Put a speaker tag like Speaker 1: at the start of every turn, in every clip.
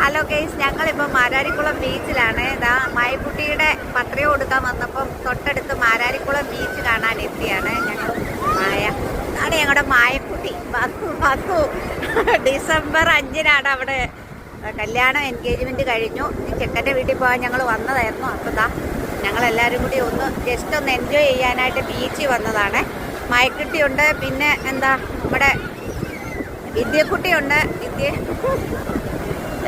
Speaker 1: Hello guys, ഞങ്ങളിപ്പോൾ മാരാരിക്കുളം ബീച്ചിലാണ്. ഇതാ മായക്കുട്ടിയുടെ പത്രിക കൊടുക്കാൻ വന്നപ്പം തൊട്ടടുത്ത് മാരാരിക്കുളം ബീച്ച് കാണാൻ എത്തിയാണ് ഞങ്ങൾ. അതാണ് ഞങ്ങളുടെ മായക്കുട്ടി വസു. ഡിസംബർ 5-നാണ് അവിടെ കല്യാണം എൻഗേജ്മെൻറ്റ് കഴിഞ്ഞു. ചെക്കൻ്റെ വീട്ടിൽ പോകാൻ ഞങ്ങൾ വന്നതായിരുന്നു. അപ്പോൾ ഇതാ ഞങ്ങളെല്ലാവരും കൂടി ജസ്റ്റ് ഒന്ന് എൻജോയ് ചെയ്യാനായിട്ട് ബീച്ചിൽ വന്നതാണ്. മായക്കുട്ടിയുണ്ട്, പിന്നെ എന്താ നമ്മുടെ വിദ്യക്കുട്ടിയുണ്ട്.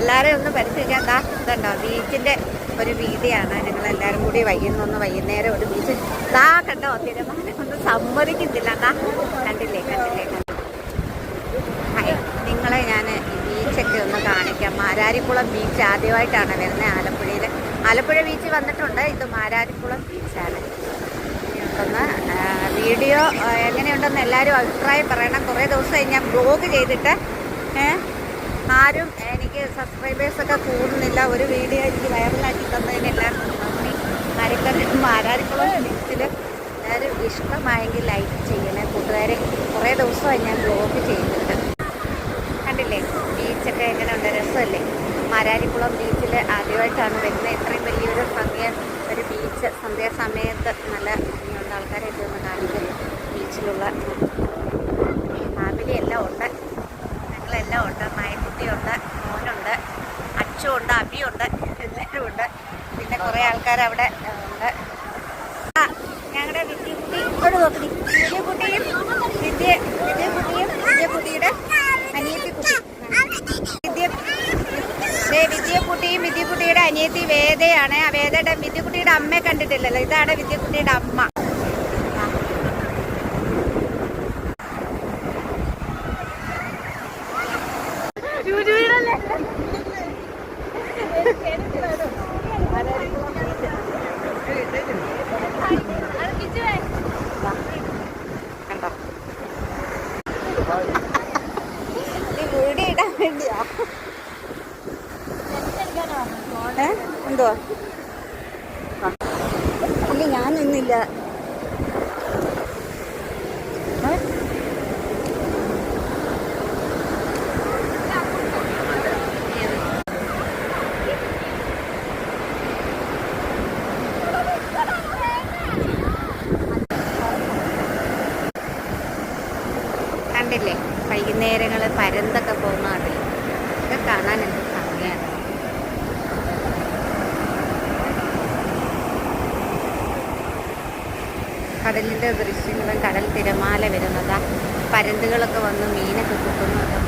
Speaker 1: എല്ലാവരെയും ഒന്ന് പരിചയിക്കാൻ. ഇതുണ്ടോ ബീച്ചിൻ്റെ ഒരു വീതിയാണ്. ഞങ്ങളെല്ലാവരും കൂടി വൈകുന്നേരം ഒരു ബീച്ച് കണ്ടോ. തിരുമാനം ഒന്നും സമ്മതിക്കത്തില്ല. കണ്ടില്ലേ. നിങ്ങളെ ഞാൻ ബീച്ചൊക്കെ ഒന്ന് കാണിക്കാം. മാരാരിക്കുളം ബീച്ച് ആദ്യമായിട്ടാണ് വരുന്നത് ആലപ്പുഴ ബീച്ച് വന്നിട്ടുണ്ട്. ഇത് മാരാരിക്കുളം ബീച്ചാണ്. ഒന്ന് വീഡിയോ എങ്ങനെയുണ്ടെന്ന് എല്ലാവരും അഭിപ്രായം പറയണം. കുറേ ദിവസമായി ഞാൻ ബ്ലോഗ് ചെയ്തിട്ട് ആരും എനിക്ക് സബ്സ്ക്രൈബേഴ്സൊക്കെ കൂടുന്നില്ല. ഒരു വീഡിയോ എനിക്ക് വൈറലാക്കി തന്നതിന് എല്ലാവർക്കും നന്ദി. മാരാരിക്കുളം ബീച്ചിൽ എല്ലാവരും ഇഷ്ടമായെങ്കിൽ ലൈക്ക് ചെയ്യണേ കൂട്ടുകാരെ. കുറേ ദിവസമായി ഞാൻ ബ്ലോഗ് ചെയ്തിട്ട്. കണ്ടില്ലേ ബീച്ചൊക്കെ എങ്ങനെയുണ്ട്, രസമല്ലേ. മാരാരിക്കുളം ബീച്ചിൽ ആദ്യമായിട്ടാണ് വരുന്നത്. ഇത്രയും വലിയൊരു ഒരു ബീച്ച് സന്ധ്യാസമയത്ത് നല്ല ഭംഗിയുള്ള ആൾക്കാരെയൊക്കെ ഒന്ന് കാണിക്കും. ബീച്ചിലുള്ള ഫാമിലി എല്ലാം ഉണ്ട്, ഞങ്ങളെല്ലാം ഉണ്ട്. മായക്കുട്ടിയുണ്ട്, മോനുണ്ട്, അച്ചുണ്ട്, അബിയുണ്ട്, എല്ലാവരും ഉണ്ട്. പിന്നെ കുറേ ആൾക്കാർ അവിടെ ഉണ്ട്. ഞങ്ങളുടെ വിദ്യക്കുട്ടിയുടെ അനിയത്തിക്കുട്ടി വിദ്യക്കുട്ടിയുടെ അനിയത്തി വേദയാണ്. ആ വിദ്യക്കുട്ടിയുടെ അമ്മയെ കണ്ടിട്ടില്ലല്ലോ. ഇതാണ് വിദ്യക്കുട്ടിയുടെ അമ്മ. കണ്ടോ വീഡിയോ ഇടാൻ വേണ്ടിയാ. എന്തുവാ ഇല്ല, ഞാൻ നിന്നില്ല. കണ്ടില്ലേ വൈകുന്നേരങ്ങൾ പരന്തൊക്കെ പോകുന്ന കണ്ടില്ലേ. ഇതൊക്കെ കാണാൻ എന്ത് ഭംഗിയാണ്. കടലിൻ്റെ ദൃശ്യങ്ങളും കടൽ തിരമാല വരുന്നതാ. പരന്തുകളൊക്കെ വന്ന് മീനൊക്കെ കുത്തുന്നതൊക്കെ